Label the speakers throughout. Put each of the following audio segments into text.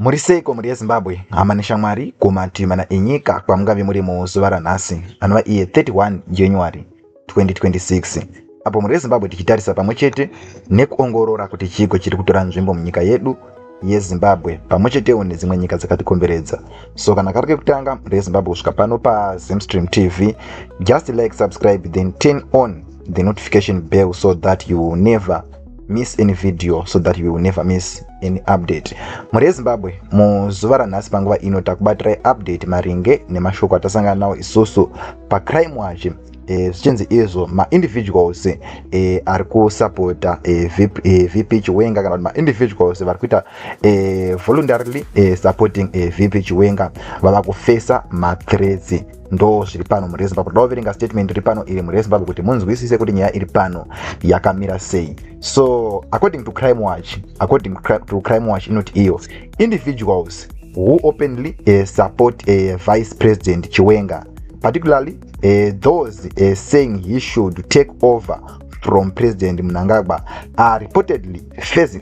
Speaker 1: Muriseko muri Zimbabwe amanisha mwari kumatimana enyika kwamungave muri muzuva ranhasi anova iye 31 January 2026 apo muri Zimbabwe tichitarisa pamwechete nekuongorora kuti chiko chiri kutora nzvimbo munyika yedu yeZimbabwe pamwechetewo nedzimwe nyika dzakatikomberedza. So kana kari kekutanga muri Zimbabwe kusvika pano paZimstream TV, just like, subscribe, then turn on the notification bell so that you will never miss any video, so that you will never miss any update. Muri Zimbabwe muzuva ranhasi panguva ino takubatirai update maringe nemashoko atasangana nawo isusu paCrime Watch. Zvichinzi izvo ma-individuals ari kusapota VP Chiwenga kana kuti ma-individuals vari kuita voluntarily supporting VP Chiwenga vava kufesa ma-threats. Ndo zviri pano muri Zimbabwe. Toda kuverenga statement iri pano iri muri Zimbabwe kuti munzwisise kuti nyaya iri pano yakamira sei. So according to Crime Watch inoti iyo individuals who openly support Vice President Chiwenga, particularly those saying he should take over from President Mnangagwa, are reportedly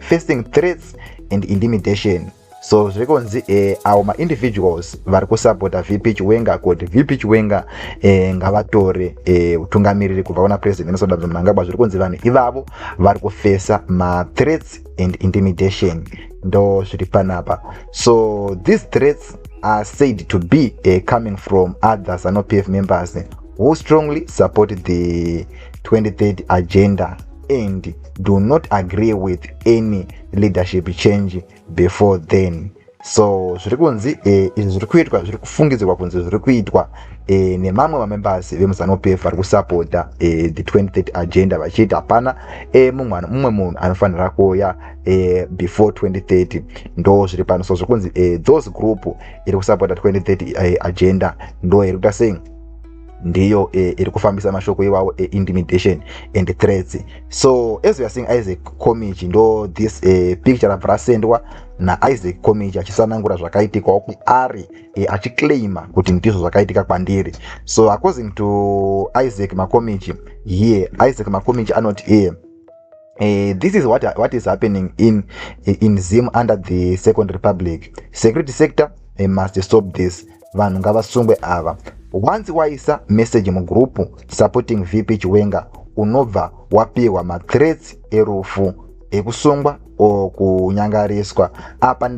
Speaker 1: facing threats and intimidation. So zvikonzi our ma-individuals vari kusapota VP Chiwenga kuti VP Chiwenga ngavatore utungamiriri kubva kuna President Emmerson Mnangagwa. Zvikonzi vanhu ivavo vari kufesa ma-threats and intimidation. Ndo zviri panapa. So these threats are said to be coming from other ZANU-PF members who strongly support the 2030 agenda and do not agree with any leadership change before then. So zvirikunzi izvi zviri kufungidzirwa kunzi zviri kuitwa nemamwe mamembers vemuZANU-PF vari kusapota the 2030 agenda vachiti hapana mumwe munhu anofanira kuuya before 2030. Ndo zviri pano. So zvikunzi those group iri kusapota 2030 agenda ndo iri kuita sei ndiyo iri kufambisa mashoko iwawo intimidation and threats. So as we are seeing Isaac Komichi, ndo this picture rabva rasendwa naIsaac Komichi achisanangura zvakaitika ari achiclaima kuti ndizvo zvakaitika kwandiri. So according to Isaac Makomichi here, Isaac Makomichi anoti this is what is happening in Zim under the Second Republic. Security sector must stop this. Vanhu ngavasungwe ava. Once waisa message mugrupu supporting VP Chiwenga unobva wapiwa ma-threats erufu, ekusungwa o kunyangariswa. Apa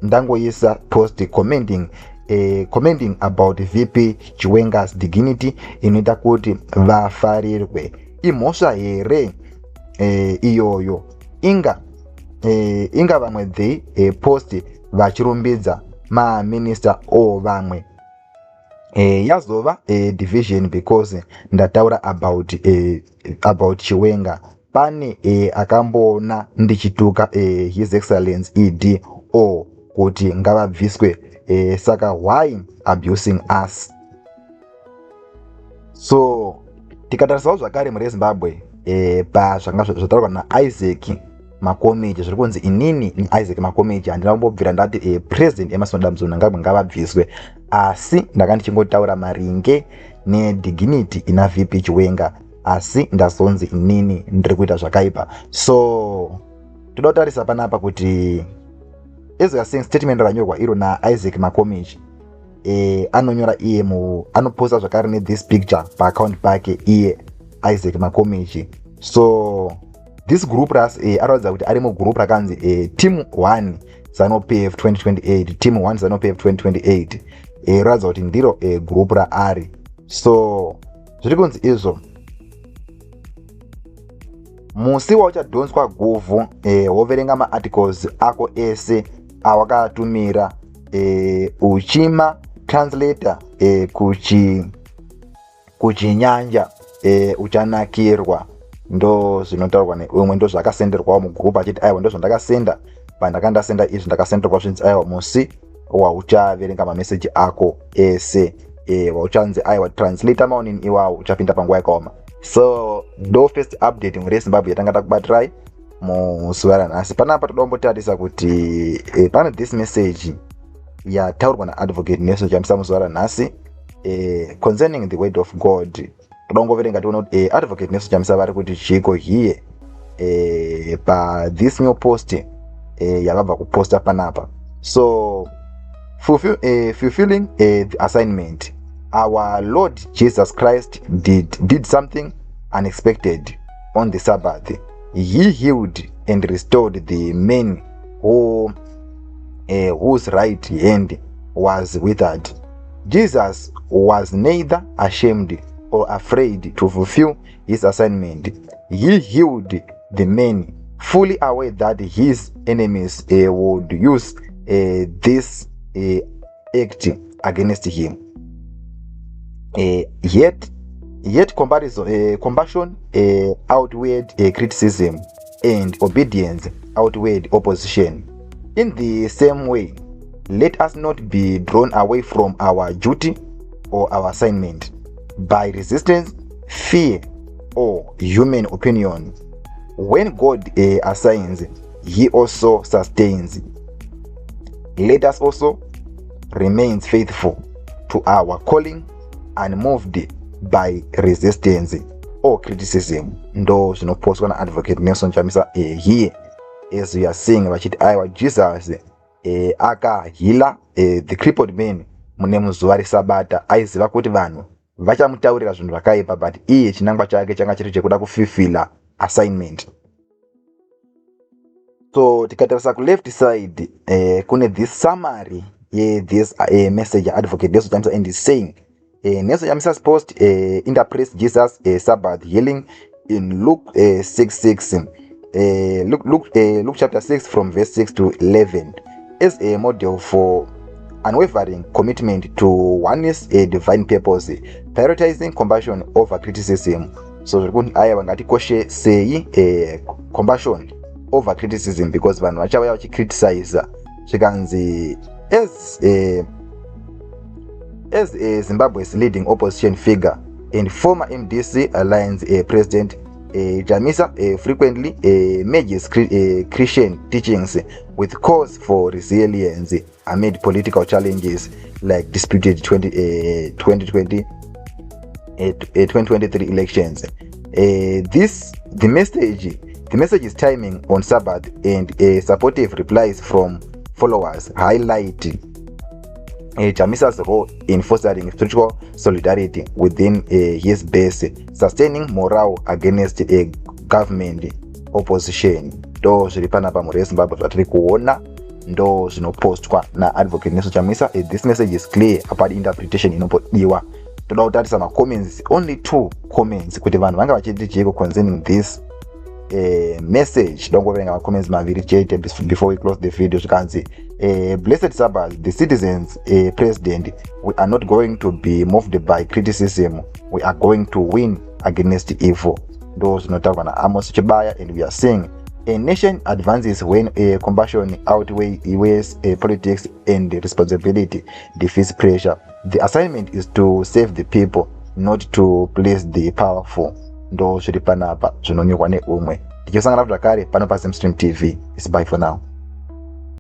Speaker 1: ndangoisa post commenting about VP Chiwenga's dignity inoita kuti vafarirwe. Imhosva here iyoyo inga vamwe they post vachirumbidza ma-minister o vamwe yazova division because ndataura about Chiwenga. Pane akamboona ndichituka His Excellency ED kuti ngavabviswe, saka why abusing us? So tikatarisawo zvakare muri Zimbabwe pazvanga zvataurwa naIsaac Makomichi, zviri kunzi inini niIsaac Makomichi handina kumbobvira ndati President Emmerson Mnangagwa ngavabviswe, asi ndanga ndichingotaura maringe nedignity ina VP Chiwenga, asi ndazonzi inini ndiri kuita zvakaipa. So toda kutarisa panapa kuti as we are seeing statement rakanyorwa iro naIsaac Makomichi, anonyora iye anoposta zvakare nethis picture paaccount pake iye Isaac Makomichi. So this group aratidza kuti ari mugroup rakanzi team 1 ZANU-PF 2028, team 1 ZANU-PF 2028. Ratidza kuti ndiro group raari. So zviri kunzi izvo musi wauchadhonswa guvhu woverenga ma-articles ako ese awakatumira uchima translator kuchinyanja uchanakirwa. Ndo zvinotaurwa neumwe, ndo zvakasenderwawo mugroup achiti aiwa ndo zvandakasenda pandakandasenda izvi ndakasenderwa zvinzi aiwa musi wauchaverenga mameseji ako ese wauchanzi aiwa translator maonini iwawo uchapinda panguva yakaoma. So ndo first update muri Zimbabwe yatanga takubatirai muzuva ranhasi. Panapa toda kumbotarisa kuti pane this message yataurwa naAdvocate Nelson Chamisa muzuva ranhasi concerning the word of God. Toda kungoverenga tiona kuti Advocate Nelson Chamisa vari kuti chiko hiye pa this new post yavabva kuposta panapa. So fulfilling the assignment, our Lord Jesus Christ did something unexpected on the Sabbath. He healed and restored the man whose right hand was withered. Jesus was neither ashamed or afraid to fulfill his assignment. He healed the man, fully aware that his enemies would use this act against him. Yet compassion outweighed criticism, and obedience outweighed opposition. In the same way, let us not be drawn away from our duty or our assignment by resistance, fear, or human opinion. When God assigns, He also sustains. Let us also remain faithful to our calling, unmoved by resistance or criticism. Ndo zvinopostwa naadvocate Nelson Chamisa here, as we are seeing vachiti aiwa Jesus akahila the crippled man mune muzuva reSabata. Aiziva kuti vanhu vachamutaurira zvinhu zvakaipa, but iye chinangwa chake changa chiri chekuda kufifila assignment. So tikatarisa ku left side kune this summary this message advocate Nelson Chamisa, and is saying Nelson Chamisa's post interprets Jesus Sabbath healing in Luke 6:6. Luke chapter 6 from verse 6 to 11 as a model for unwavering commitment to oneness, a divine purpose, prioritizing compassion over criticism. So aya vangati koshe sei compassion over criticism, because vanhu vachava vachicriticize zvikanzi as Zimbabwe's leading opposition figure and former MDC Alliance President Chamisa frequently merges Christian teachings with calls for resilience amid political challenges like disputed 2023 elections. The message is timing on Sabbath, and supportive replies from followers highlight Chamisa's role in fostering spiritual solidarity within his base, sustaining morale against a government opposition. Ndo zviri panapa muri Zimbabwe zvatiri kuona, ndo zvinopostwa naadvocate Nelson Chamisa. This message is clear apart interpretation inopodiwa. Toda kutarisa macomments, only 2 comments kuti vanhu vanga vachiti chiko concerning this message. Don't go verenga macomments maviri chete before we close the video. Zvikanzi blessed Sabbath, the citizens president, we are not going to be moved by criticism, we are going to win against evil. Ndo zvinotaurwa naAmos Chibaya, and we are saying a nation advances when compassion outweighs politics and responsibility defeats pressure. The assignment is to save the people, not to please the powerful. Ndo zviri panapa zvinonyekwa neumwe. Tichosangana zvakare pano paZimstream TV. It's bye for now.